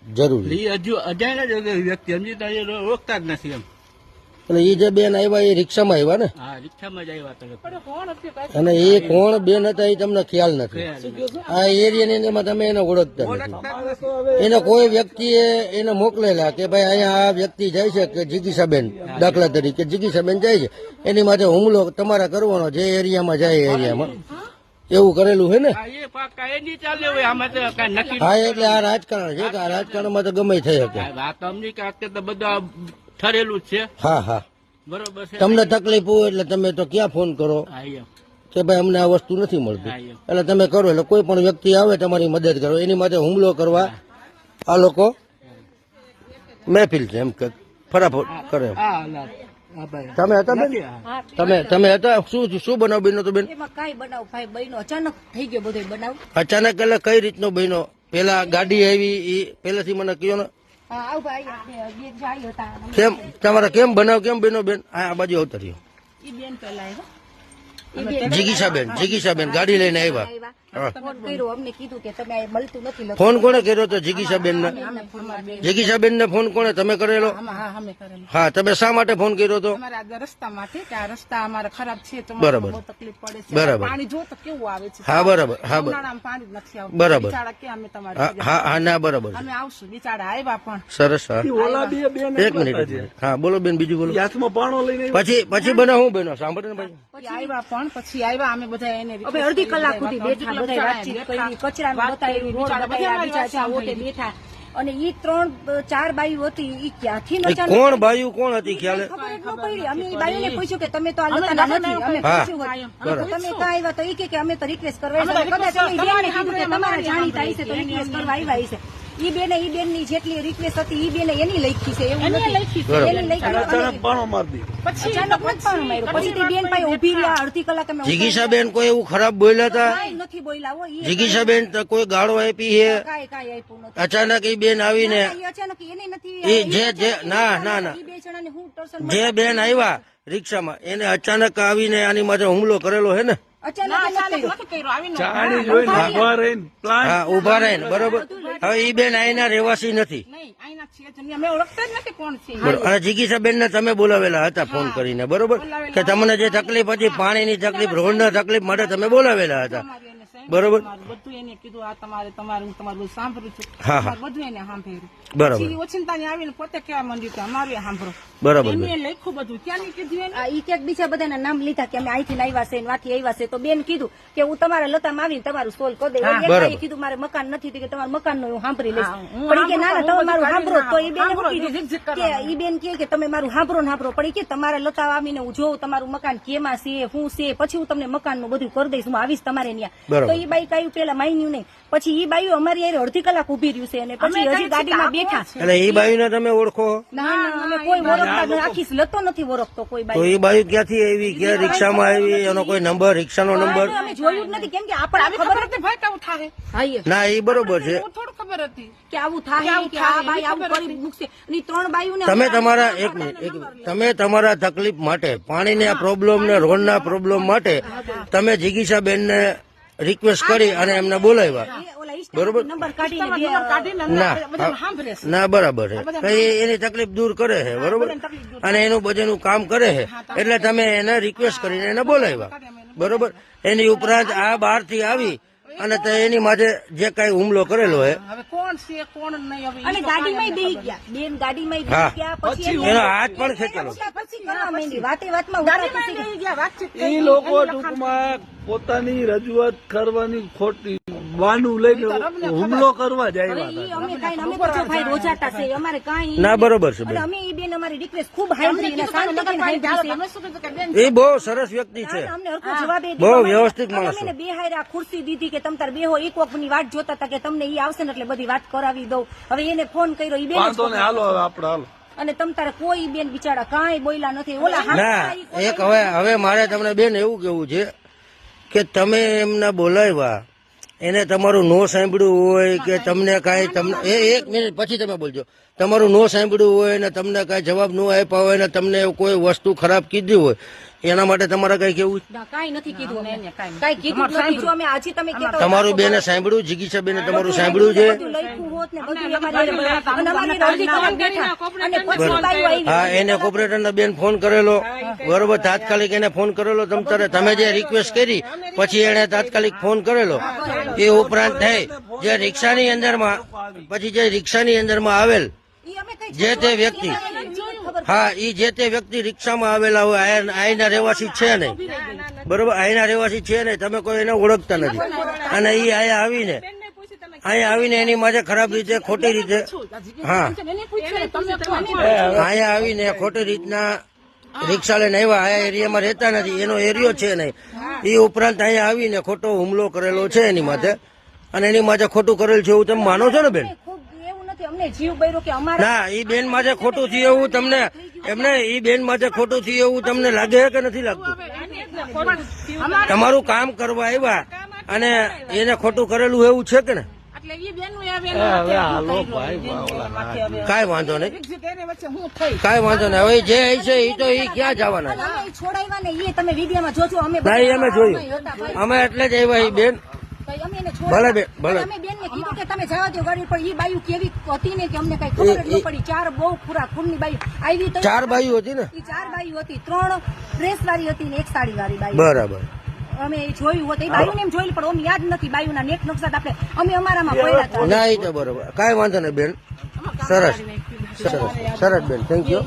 જરૂરી. એ હજુ અજાણ્યા જ વ્યક્તિ સમજી ઓળખતા જ નથી એમ. એટલે એ જે બેન આવ્યા એ રિક્ષામાં આવ્યા ને? હા, રિક્ષામાં જ આવ્યા તરત. અને એ કોણ બેન હતા એ તમને ખ્યાલ નથી. આ એરિયાની એમાં તમે એને ઓળખતા નથી. એને કોઈ વ્યક્તિએ એને મોકલેલા કે ભાઈ અહીંયા આ વ્યક્તિ જાય છે કે જિગીસાબેન, દાખલા તરીકે જિગીસાબેન જાય છે, એની માટે હુમલો તમારે કરવાનો જે એરિયામાં જાય એરિયામાં, એવું કરેલું છે ને? હા, એટલે આ રાજકારણ છે કે આ રાજકારણમાં તો ગમે થઈ શકે. વાત અમની કે તો બધું ઠરેલું જ છે. હા હા, બરોબર છે. તમને તકલીફ હોય એટલે તમે તો ક્યાં ફોન કરો કે ભાઈ અમને આ વસ્તુ નથી મળતી, એટલે તમે કરો. એટલે કોઈ પણ વ્યક્તિ આવે તમારી મદદ કરો, એની માટે હુમલો કરવા આ લોકો મહેફિલ છે એમ કે ફરાફટ કરે. તમે હતા બેન? તમે હતા? શું બનાવ બન્યો તો બેન? કઈ બનાવ ભાઈ બન્યો, અચાનક થઈ ગયો બધો બનાવ. અચાનક એટલે કઈ રીતનો બન્યો? પેલા ગાડી આવી એ પેલાથી મને કયો ને. કેમ તમારા કેમ બનાવ કેમ બન્યો બેન? આ બાજુ આવતા રહ્યો. જિગીસાબેન ગાડી લઈને આવ્યા. ફોન કોને કર્યો તો? જિગીસાબેન ને. જિગીસાબેન ને ફોન કોને? તમે કરેલો? હા, તમે શા માટે ફોન કર્યો તો? રસ્તા માટે કે આ રસ્તા અમારા ખરાબ છે તો બરાબર, તકલીફ પડે છે. બરાબર. પાણી જો તો કેવું આવે છે. હા બરાબર, હા પાણી નથી આવતું. બરાબર. બિચારા કે અમે તમારે હા ના બરાબર, અમે આવશું. બિચારા આવ્યા પણ સરસ. હા, એક મિનિટ. હા બોલો બેન, બીજું બોલો. પછી બને હું બેનો સાંભળે ને ભાઈ. આવ્યા પણ પછી આવ્યા અમે બધા એને અડધી કલાક સુધી બેઠા, બધા વાતચીત કરી, કચરામાં બતાવ્યું, રોડ બતાવ્યા, બીજા ઓટે બેઠા. અને ઈ 3-4 બાયું હતી, ઈ ક્યાંથી નચાણ. કોણ બાયું કોણ હતી ખ્યાલ? ખબર જ ન પડી. અમે ઈ બાયુને પૂછ્યું કે તમે તો આ લતા નથી. અમે પૂછ્યું તમે ક્યાં આવ્યા? તો ઈ કે અમે તો રિક્વેસ્ટ કરવા આવ્યા. કદાચ અમે બેનને કીધું કે તમારા જાણીતા હશે તો રિક્વેસ્ટ કરવા આવ્યા હશે. ઈ બેન ની જેટલી રિક્વેસ્ટ હતી ઈ બેને એની લખી છે, એવું નથી. એની લખી અચાનક પાણો મારી દીધો. પછી અચાનક જ પાણો માર્યો. પછી તે બેન પાસે ઉભી રહ્યા અડધી કલાક. અમે જિગીસાબેન કોઈ એવું ખરાબ બોલ્યા હતા? કાંઈ નથી બોલ્યા હો. ઈ જિગીસાબેન તો કોઈ ગાળો આપી છે? કાંઈ આપ્યું નથી. અચાનક એ બેન આવીને ઈ અચાનક એને નથી. જે ના ઈ બે જણાને હું ટર્શન જે બેન આવ્યા રિક્ષામાં એને અચાનક આવીને આની માથે હુમલો કરેલો છે ને? હા, ઉભા રહીને. બરોબર. હવે ઈ બેન અહીંના રહેવાસી નથી. અને જિગીસાબેન ને તમે બોલાવેલા હતા ફોન કરીને, બરોબર? કે તમને જે તકલીફ હતી, પાણીની તકલીફ, રોડની તકલીફ માટે તમે બોલાવેલા હતા, બરોબર? બધું એને કીધું આ તમારું બધું સાંભળ્યું છે. હા હા, બધું એને સાંભળ્યું. બરાબર. ઓચિંતાની આવીને પોતે કહેવા માંડ્યું કે અમારું સાંભળો. બરાબર. એને લખ્યું બધું. ક્યાંની કીધું એને? ઈ ક્યાંક બીજા બધાના નામ લીધા કે અમે અહીંથી આવ્યા છે, વાથી આવ્યા છે. તો બેન કીધું કે હું તમારા લતામાં આવીને તમારું સોલ્વ કરી દઉં. એક કીધું મારે મકાન નથી કે તમારું મકાન નું હું સાંભળી લઈશ. પણ કે ના તમે મારું સાંભળો. તો એ બેન કીધું કે ઈ બેન કે તમે મારું સાંભળો ને સાંભળો. પણ કે તમારા લતા આવીને હું જોઉં તમારું મકાન કેમાં છે, શું છે, પછી હું તમને મકાન નું બધું કરી દઈશ, હું આવીશ તમારે ત્યાં. તો ઈ બાઈ કયું પેલા માન્યું નહીં. પછી ઈ બાયું અમારી યારે અડધી કલાક ઉભી રહ્યું છે અને પછી હજી ગાડીમાં બેઠા. એટલે એ બાયુને તમે ઓળખો? ના અમે કોઈ ઓળખતા નથી. આખી લતો નથી ઓળખતો કોઈ બાઈ. તો એ બાયુ ક્યાંથી આવી, ક્યાં રિક્ષામાં આવી, એનો કોઈ નંબર, રિક્ષાનો નંબર અમે જોયું જ નથી. કેમ કે આપણે ખબર હતી ભાઈ કેવું થાય. ના? એ બરોબર છે. થોડું ખબર હતી કે આવું થાય, કે આ બાઈ આવું કરી મૂકશે. ની 3 બાયુને તમે તમારા એક મિનિટ તમે તમારા તકલીફ માટે, પાણીના પ્રોબ્લેમ ને રોડના પ્રોબ્લેમ માટે તમે જિગીસાબેન ને રિક્વેસ્ટ કરી અને એમને બોલાવ્યા, બરોબર? ના બરાબર છે. એની તકલીફ દૂર કરે છે, બરોબર? અને એનું બધું કામ કરે છે, એટલે તમે એને રિક્વેસ્ટ કરીને એને બોલાવ્યા, બરોબર? એની ઉપરાંત આ બહાર થી આવી અને એની માથે જે કઈ હુમલો કરેલો છે, હવે કોણ છે કોણ નહીં. હવે અને ગાડીમાં બેહી ગયા બેન, ગાડીમાં બેહી ગયા. પછી એનો હાથ પણ ખેંચેલો. પછી કરવા માંડી વાતમાં ગાડીમાં બેહી ગયા, વાતચીત એ લોકો ટૂંકમાં પોતાની રજૂઆત કરવાની ખોટી વાનું લઈને હુમલો કરવા જાય. અમે કાંઈ અમે તો જો ભાઈ રોજાતા છે, અમારે કાંઈ ના બરોબર છે. અમે એ બેન અમારી રિક્વેસ્ટ ખૂબ હાઈબ્રી અને શાંતિથી હાઈબ્રી છે. એ બહુ સરસ વ્યક્તિ છે, અમને હરખો જવાબ એ બહુ વ્યવસ્થિત માણસ છે. અમે બે હાયરા ખુરશી દીધી કે તમ તાર બેહો, એક વખત ની વાત જોતા હતા કે તમને ઈ આવશે ને એટલે બધી વાત કરાવી દઉં. હવે એને ફોન કર્યો ઈ બેન વાંધો ને હાલો હવે આપડે હાલો. અને તમ તારે કોઈ બેન બિચારા કાંઈ બોલ્યા નથી. ઓલા ના એક હવે મારે તમને બેન એવું કેવું છે કે તમે એમને બોલાવ્યા, એને તમારું નો સાંભળ્યું હોય કે તમને કાંઈ તમને એક મિનિટ પછી તમે બોલજો, તમારું નો સાંભળ્યું હોય ને તમને કાંઈ જવાબ ન આપ્યા હોય ને તમને કોઈ વસ્તુ ખરાબ કીધી હોય એના માટે તમારે કઈ કેવું છે? ના, કાંઈ નથી કીધું અમે. કાંઈ કીધું જ નથી. જો અમે આજે તમે કહેતા હોય તમારું બેને સાંભળ્યું, જિગીશા બેને તમારું સાંભળ્યું છે? બધું લખ્યું હોત ને બધું અમારી અને અમારી અરજી કરવા બેઠા. અને પછી બાયું આવી. હા, એને કોર્પોરેટરના બેન ફોન કરેલો, બરોબર, તાત્કાલિક એને ફોન કરેલો. તમે જે રિક્વેસ્ટ કરી પછી એને તાત્કાલિક ફોન કરેલો. એ ઉપરાંત થઈ જે રિક્ષાની અંદરમાં પછી જે રિક્ષાની અંદરમાં આવેલ ઈ અમે કઈ જે તે વ્યક્તિ, હા, ઈ જે તે વ્યક્તિ રિક્ષામાં આવેલા હોય અહીંના રહેવાસી છે નહીં, બરોબર, અહીંના રહેવાસી છે નહીં, તમે કોઈ એને ઓળખતા નથી. અને ઈ અહીંયા આવીને એની માથે ખરાબ રીતે, ખોટી રીતે, હા, અહીંયા આવીને ખોટી રીતના રિક્ષા લઈને આવ્યા. આ એરિયામાં રહેતા નથી, એનો એરિયો છે નહીં. એ ઉપરાંત અહીંયા આવીને ખોટો હુમલો કરેલો છે એની માથે, અને એની માથે ખોટું કરેલ છે એવું તમે માનો છો ને બેન? ખૂબ એવું નથી. અમને જીવ બૈરો કે અમારા ના, ઈ બેન માથે ખોટું થયું એવું તમને, એમને ઈ બેન માથે ખોટું થયું એવું તમને લાગે છે કે નથી લાગતું? તમારું કામ કરવા આવ્યા અને એને ખોટું કરેલું એવું છે કે ને? એટલે ઈ બેનનું એ બેનનું કાંઈ વાંધો નહીં, વચ્ચે હું થઈ કાંઈ વાંધો નહીં. હવે જે છે એ તો એ ક્યાં જવાના છે? અમે છોડાવ્યા ને એ તમે વિડીયોમાં જોજો. અમે ના, એ અમે જોયું, અમે એટલે જ આવ્યા. એ બેન અમે એને ભલે બેન, ભલે. અમે બેનને કીધું કે તમે જવા દો ગાડી, પણ ઈ બાયું કેવી હતી ને કે અમને કઈ ખબર જ ન પડી. ચાર બહુ પૂરા ખૂનની બાયું આવી તો 4 બાઈઓ હતી ને? ઈ 4 બાયું હતી, 3 ડ્રેસ વાળી હતી ને 1 સાડી વાળી બાઈ. બરાબર. અમે એ જોયું હોત, એ બાયું ને એમ જોયું, પણ અમને યાદ નથી બાયુના નેક નકશા આપણે અમે અમારામાં પડ્યા હતા. ના, એ તો બરોબર, કાંઈ વાંધો નહીં બેન. સરસ સરસ સરસ બેન, થેન્ક યુ.